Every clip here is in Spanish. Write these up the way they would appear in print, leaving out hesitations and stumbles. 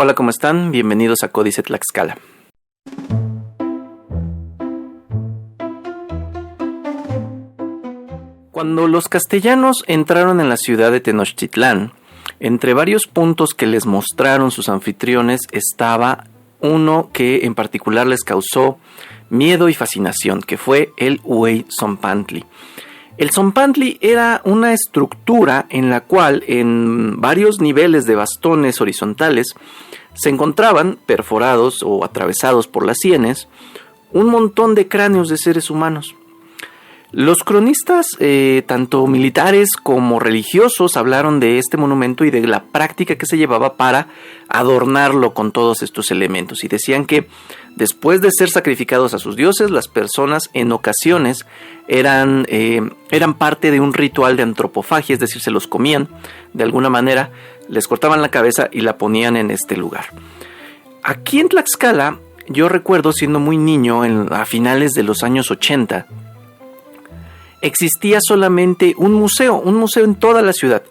Hola, ¿cómo están? Bienvenidos a Códice Tlaxcala. Cuando los castellanos entraron en la ciudad de Tenochtitlán, entre varios puntos que les mostraron sus anfitriones estaba uno que en particular les causó miedo y fascinación, que fue el Hueyzompantli. El Zompantli era una estructura en la cual en varios niveles de bastones horizontales se encontraban perforados o atravesados por las sienes un montón de cráneos de seres humanos. Los cronistas, tanto militares como religiosos, hablaron de este monumento y de la práctica que se llevaba para adornarlo con todos estos elementos, y decían que después de ser sacrificados a sus dioses, las personas en ocasiones eran parte de un ritual de antropofagia, es decir, se los comían de alguna manera, les cortaban la cabeza y la ponían en este lugar. Aquí en Tlaxcala, yo recuerdo siendo muy niño, a finales de los años 80, existía solamente un museo en toda la ciudad,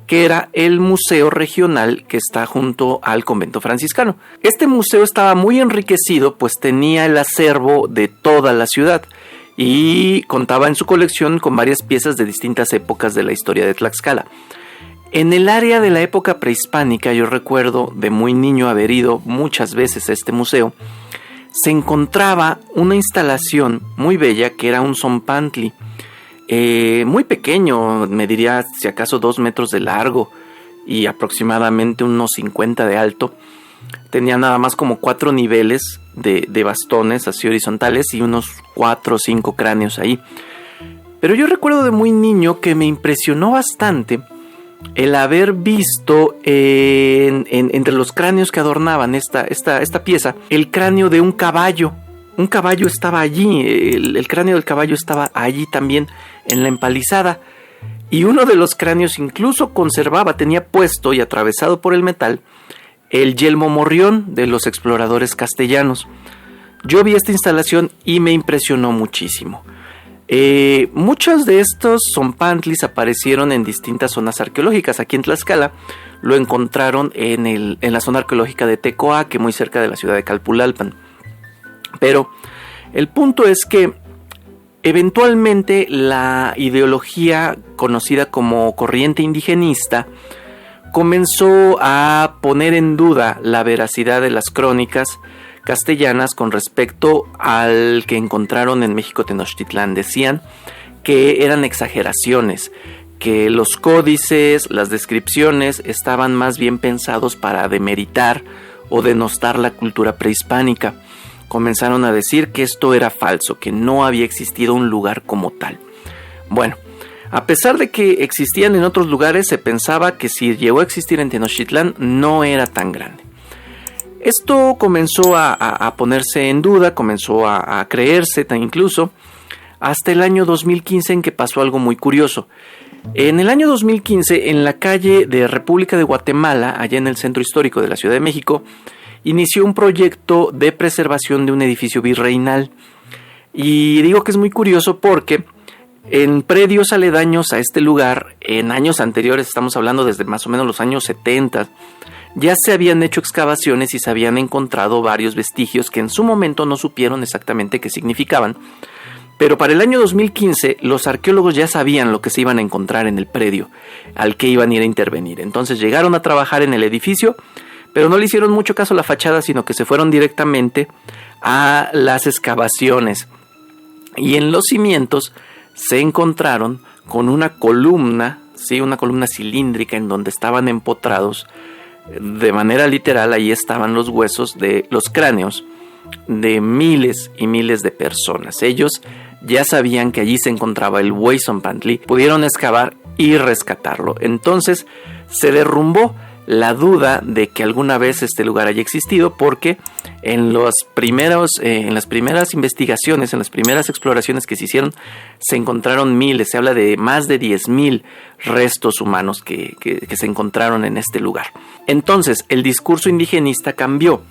que era el Museo Regional que está junto al convento franciscano. Este museo estaba muy enriquecido, pues tenía el acervo de toda la ciudad y contaba en su colección con varias piezas de distintas épocas de la historia de Tlaxcala. En el área de la época prehispánica, yo recuerdo de muy niño haber ido muchas veces a este museo, se encontraba una instalación muy bella que era un zompantli, muy pequeño, mediría si acaso 2 metros de largo y aproximadamente unos 50 de alto. Tenía nada más como 4 niveles de bastones así horizontales y unos 4 o 5 cráneos ahí. Pero yo recuerdo de muy niño que me impresionó bastante el haber visto entre los cráneos que adornaban esta pieza, el cráneo de un caballo. Un caballo estaba allí, el cráneo del caballo estaba allí también en la empalizada, y uno de los cráneos incluso tenía puesto y atravesado por el metal el yelmo morrión de los exploradores castellanos. Yo vi esta instalación y me impresionó muchísimo. Muchos de estos zompantlis aparecieron en distintas zonas arqueológicas. Aquí en Tlaxcala lo encontraron en la zona arqueológica de Tecoaque, muy cerca de la ciudad de Calpulalpan. Pero el punto es que eventualmente la ideología conocida como corriente indigenista comenzó a poner en duda la veracidad de las crónicas castellanas con respecto al que encontraron en México Tenochtitlán. Decían que eran exageraciones, que los códices, las descripciones estaban más bien pensados para demeritar o denostar la cultura prehispánica. Comenzaron a decir que esto era falso, que no había existido un lugar como tal. Bueno, a pesar de que existían en otros lugares, se pensaba que si llegó a existir en Tenochtitlán no era tan grande. Esto comenzó a ponerse en duda, comenzó a creerse incluso, hasta el año 2015 en que pasó algo muy curioso. En el año 2015, en la calle de República de Guatemala, allá en el centro histórico de la Ciudad de México, inició un proyecto de preservación de un edificio virreinal. Y digo que es muy curioso porque en predios aledaños a este lugar, en años anteriores, estamos hablando desde más o menos los años 70, ya se habían hecho excavaciones y se habían encontrado varios vestigios que en su momento no supieron exactamente qué significaban. Pero para el año 2015 los arqueólogos ya sabían lo que se iban a encontrar en el predio al que iban a ir a intervenir. Entonces llegaron a trabajar en el edificio, pero no le hicieron mucho caso a la fachada, sino que se fueron directamente a las excavaciones. Y en los cimientos se encontraron con una columna, ¿sí? Una columna cilíndrica en donde estaban empotrados, de manera literal, ahí estaban los huesos de los cráneos de miles y miles de personas. Ellos ya sabían que allí se encontraba el Hueyzompantli, pudieron excavar y rescatarlo. Entonces se derrumbó la duda de que alguna vez este lugar haya existido, porque en las primeras investigaciones, en las primeras exploraciones que se hicieron, se encontraron miles, se habla de más de 10,000 restos humanos que se encontraron en este lugar. Entonces el discurso indigenista cambió.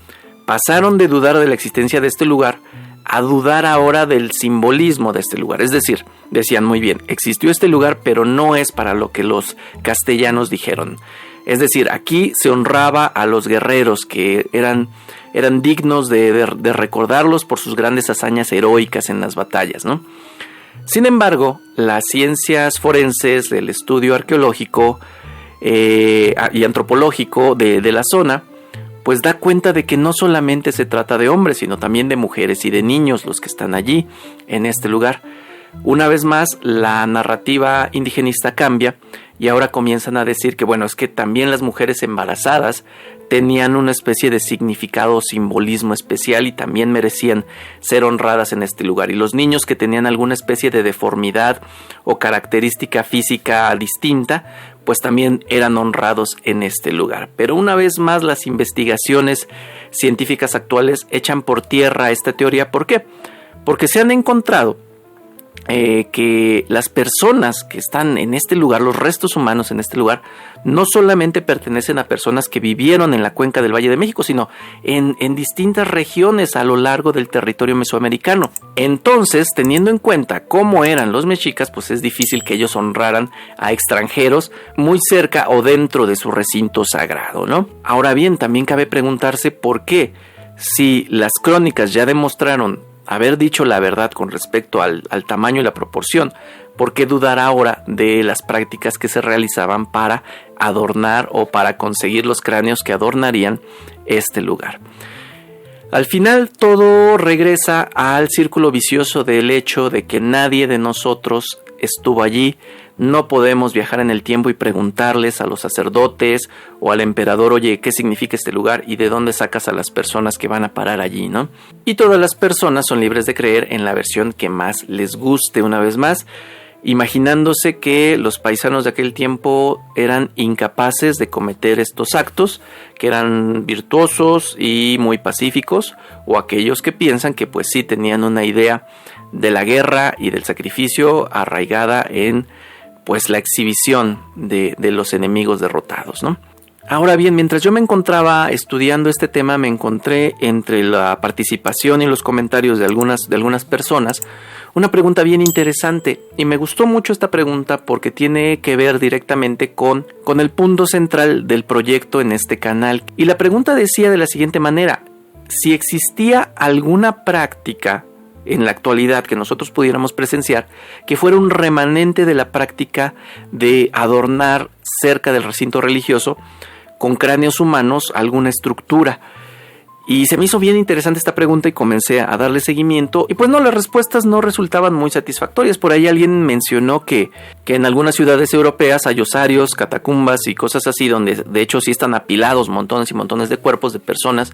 Pasaron de dudar de la existencia de este lugar a dudar ahora del simbolismo de este lugar. Es decir, decían muy bien, existió este lugar, pero no es para lo que los castellanos dijeron. Es decir, aquí se honraba a los guerreros que eran dignos de recordarlos por sus grandes hazañas heroicas en las batallas, ¿no? Sin embargo, las ciencias forenses, el estudio arqueológico y antropológico de la zona, pues da cuenta de que no solamente se trata de hombres, sino también de mujeres y de niños los que están allí, en este lugar. Una vez más, la narrativa indigenista cambia y ahora comienzan a decir que, bueno, es que también las mujeres embarazadas tenían una especie de significado o simbolismo especial y también merecían ser honradas en este lugar. Y los niños que tenían alguna especie de deformidad o característica física distinta, pues también eran honrados en este lugar. Pero una vez más, las investigaciones científicas actuales echan por tierra esta teoría. ¿Por qué? Porque se han encontrado que las personas que están en este lugar, los restos humanos en este lugar, no solamente pertenecen a personas que vivieron en la cuenca del Valle de México, sino en distintas regiones a lo largo del territorio mesoamericano. Entonces, teniendo en cuenta cómo eran los mexicas, pues es difícil que ellos honraran a extranjeros muy cerca o dentro de su recinto sagrado, ¿no? Ahora bien, también cabe preguntarse por qué, si las crónicas ya demostraron haber dicho la verdad con respecto al tamaño y la proporción, ¿por qué dudar ahora de las prácticas que se realizaban para adornar o para conseguir los cráneos que adornarían este lugar? Al final todo regresa al círculo vicioso del hecho de que nadie de nosotros estuvo allí. No podemos viajar en el tiempo y preguntarles a los sacerdotes o al emperador, oye, ¿qué significa este lugar? ¿Y de dónde sacas a las personas que van a parar allí, no? Y todas las personas son libres de creer en la versión que más les guste, una vez más, imaginándose que los paisanos de aquel tiempo eran incapaces de cometer estos actos, que eran virtuosos y muy pacíficos, o aquellos que piensan que pues sí tenían una idea de la guerra y del sacrificio arraigada en pues la exhibición de los enemigos derrotados, ¿no? Ahora bien, mientras yo me encontraba estudiando este tema, me encontré entre la participación y los comentarios de algunas personas una pregunta bien interesante, y me gustó mucho esta pregunta porque tiene que ver directamente con el punto central del proyecto en este canal. Y la pregunta decía de la siguiente manera: si existía alguna práctica en la actualidad que nosotros pudiéramos presenciar que fuera un remanente de la práctica de adornar cerca del recinto religioso con cráneos humanos alguna estructura. Y se me hizo bien interesante esta pregunta y comencé a darle seguimiento, y pues no, las respuestas no resultaban muy satisfactorias. Por ahí alguien mencionó que en algunas ciudades europeas hay osarios, catacumbas y cosas así, donde de hecho sí están apilados montones y montones de cuerpos de personas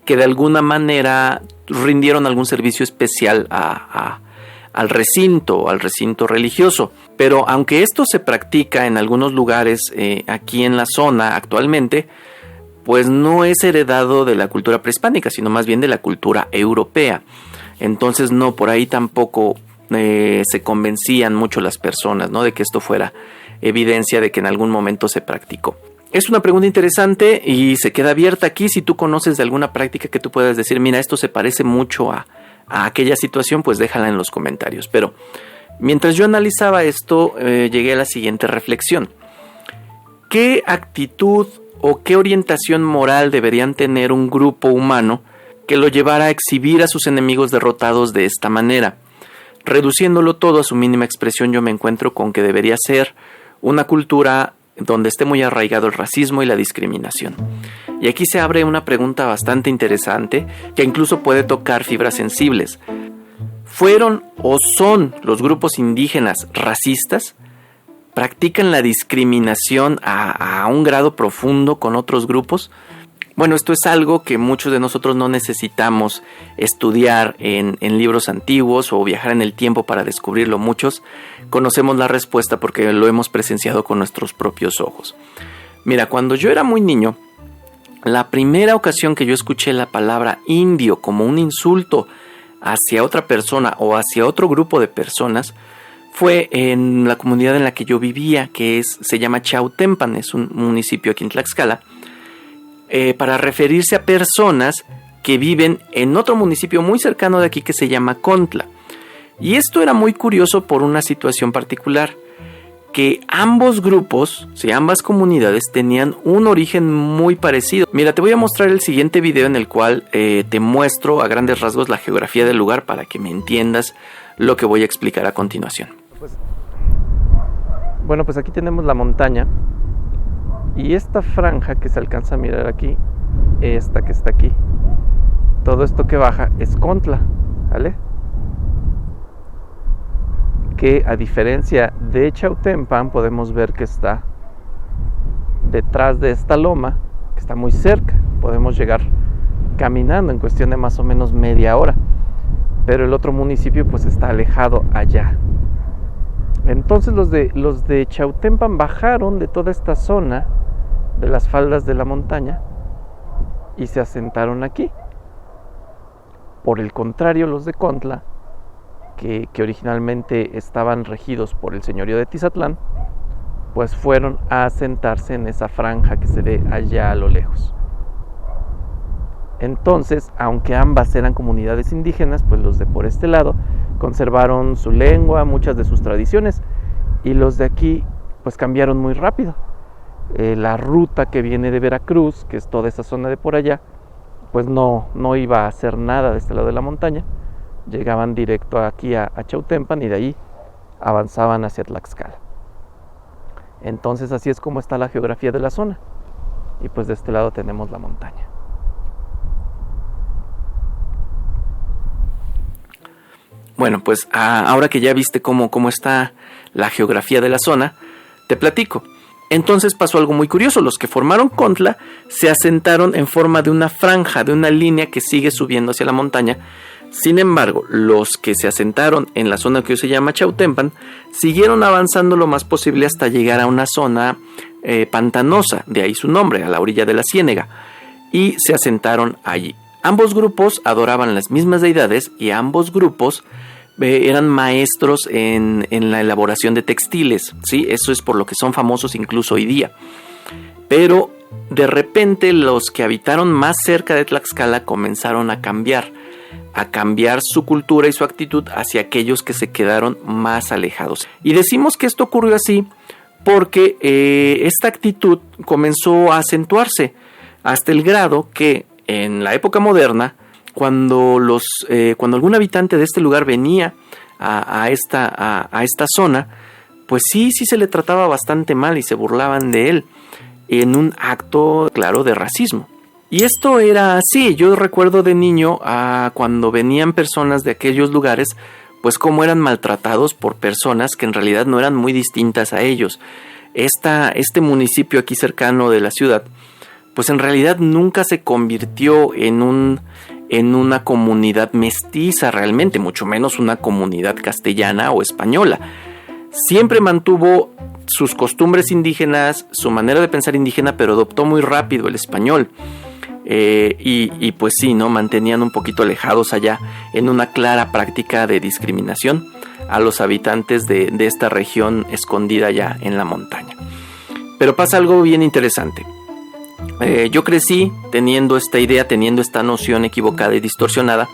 que de alguna manera rindieron algún servicio especial al recinto religioso. Pero aunque esto se practica en algunos lugares aquí en la zona actualmente, pues no es heredado de la cultura prehispánica, sino más bien de la cultura europea. Entonces no, por ahí tampoco se convencían mucho las personas, ¿no?, de que esto fuera evidencia de que en algún momento se practicó. Es una pregunta interesante y se queda abierta aquí. Si tú conoces de alguna práctica que tú puedas decir, mira, esto se parece mucho a aquella situación, pues déjala en los comentarios. Pero mientras yo analizaba esto, llegué a la siguiente reflexión. ¿Qué actitud o qué orientación moral deberían tener un grupo humano que lo llevara a exhibir a sus enemigos derrotados de esta manera? Reduciéndolo todo a su mínima expresión, yo me encuentro con que debería ser una cultura donde esté muy arraigado el racismo y la discriminación. Y aquí se abre una pregunta bastante interesante que incluso puede tocar fibras sensibles. ¿Fueron o son los grupos indígenas racistas? ¿Practican la discriminación a un grado profundo con otros grupos? Bueno, esto es algo que muchos de nosotros no necesitamos estudiar en libros antiguos o viajar en el tiempo para descubrirlo. Muchos conocemos la respuesta porque lo hemos presenciado con nuestros propios ojos. Mira, cuando yo era muy niño, la primera ocasión que yo escuché la palabra indio como un insulto hacia otra persona o hacia otro grupo de personas fue en la comunidad en la que yo vivía, que se llama Chautempan, es un municipio aquí en Tlaxcala, para referirse a personas que viven en otro municipio muy cercano de aquí que se llama Contla. Y esto era muy curioso por una situación particular. que ambos grupos, sí, ambas comunidades tenían un origen muy parecido. Mira, te voy a mostrar el siguiente video en el cual te muestro a grandes rasgos la geografía del lugar para que me entiendas lo que voy a explicar a continuación. Bueno, pues aquí tenemos la montaña y esta franja que se alcanza a mirar aquí, esta que está aquí, todo esto que baja es Contla, ¿vale? Que a diferencia de Chautempan podemos ver que está detrás de esta loma, que está muy cerca, podemos llegar caminando en cuestión de más o menos media hora, pero el otro municipio pues está alejado allá. Entonces los de Chautempan bajaron de toda esta zona de las faldas de la montaña y se asentaron aquí. Por el contrario, los de Contla, que originalmente estaban regidos por el señorío de Tizatlán, pues fueron a asentarse en esa franja que se ve allá a lo lejos. Entonces, aunque ambas eran comunidades indígenas, pues los de por este lado conservaron su lengua, muchas de sus tradiciones, y los de aquí pues cambiaron muy rápido. La ruta que viene de Veracruz, que es toda esa zona de por allá, pues no iba a hacer nada de este lado de la montaña. Llegaban directo aquí a Chautempan y de ahí avanzaban hacia Tlaxcala. Entonces así es como está la geografía de la zona. Y pues de este lado tenemos la montaña. Bueno, pues ahora que ya viste cómo está la geografía de la zona, te platico. Entonces pasó algo muy curioso. Los que formaron Contla se asentaron en forma de una franja, de una línea que sigue subiendo hacia la montaña. Sin embargo, los que se asentaron en la zona que hoy se llama Chautempan siguieron avanzando lo más posible hasta llegar a una zona pantanosa, de ahí su nombre, a la orilla de la ciénega, y se asentaron allí. Ambos grupos adoraban las mismas deidades y ambos grupos eran maestros en la elaboración de textiles, ¿sí? Eso es por lo que son famosos incluso hoy día. Pero de repente los que habitaron más cerca de Tlaxcala comenzaron a cambiar su cultura y su actitud hacia aquellos que se quedaron más alejados. Y decimos que esto ocurrió así porque esta actitud comenzó a acentuarse hasta el grado que en la época moderna, cuando algún habitante de este lugar venía a esta zona, pues sí se le trataba bastante mal y se burlaban de él en un acto, claro, de racismo. Y esto era así. Yo recuerdo de niño cuando venían personas de aquellos lugares, pues cómo eran maltratados por personas que en realidad no eran muy distintas a ellos. Este municipio aquí cercano de la ciudad, pues en realidad nunca se convirtió en una comunidad mestiza realmente, mucho menos una comunidad castellana o española. Siempre mantuvo sus costumbres indígenas, su manera de pensar indígena, pero adoptó muy rápido el español. Y pues sí, ¿no? Mantenían un poquito alejados allá en una clara práctica de discriminación a los habitantes de esta región escondida allá en la montaña. Pero pasa algo bien interesante. Yo crecí teniendo esta idea, teniendo esta noción equivocada y distorsionada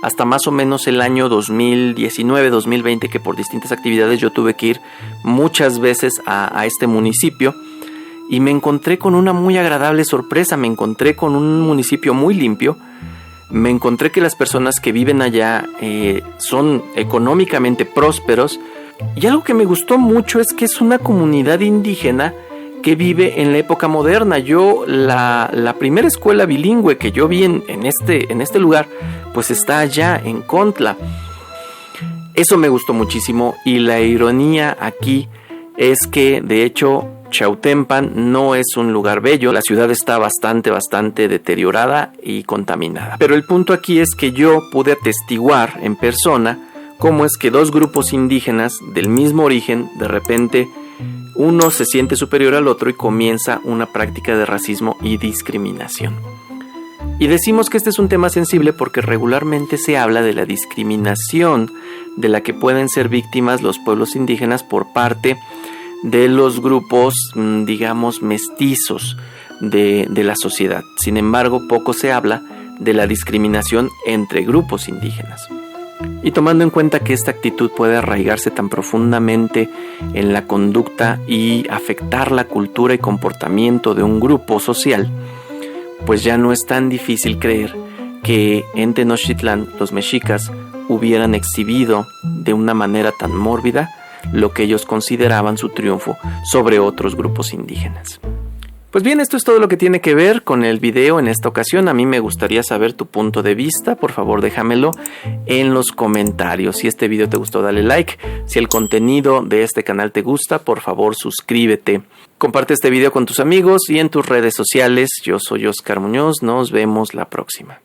hasta más o menos el año 2019-2020, que por distintas actividades yo tuve que ir muchas veces a este municipio y me encontré con una muy agradable sorpresa. Me encontré con un municipio muy limpio, me encontré que las personas que viven allá son económicamente prósperos, y algo que me gustó mucho es que es una comunidad indígena que vive en la época moderna. Yo la primera escuela bilingüe que yo vi en este lugar, pues está allá en Contla. Eso me gustó muchísimo, y la ironía aquí es que de hecho Chautempan no es un lugar bello. La ciudad está bastante deteriorada y contaminada. Pero el punto aquí es que yo pude atestiguar en persona cómo es que dos grupos indígenas del mismo origen, de repente uno se siente superior al otro y comienza una práctica de racismo y discriminación. Y decimos que este es un tema sensible porque regularmente se habla de la discriminación de la que pueden ser víctimas los pueblos indígenas por parte de los grupos, digamos, mestizos de la sociedad. Sin embargo, poco se habla de la discriminación entre grupos indígenas. Y tomando en cuenta que esta actitud puede arraigarse tan profundamente en la conducta y afectar la cultura y comportamiento de un grupo social, pues ya no es tan difícil creer que en Tenochtitlán los mexicas hubieran exhibido de una manera tan mórbida lo que ellos consideraban su triunfo sobre otros grupos indígenas. Pues bien, esto es todo lo que tiene que ver con el video en esta ocasión. A mí me gustaría saber tu punto de vista. Por favor, déjamelo en los comentarios. Si este video te gustó, dale like. Si el contenido de este canal te gusta, por favor, suscríbete. Comparte este video con tus amigos y en tus redes sociales. Yo soy Oscar Muñoz. Nos vemos la próxima.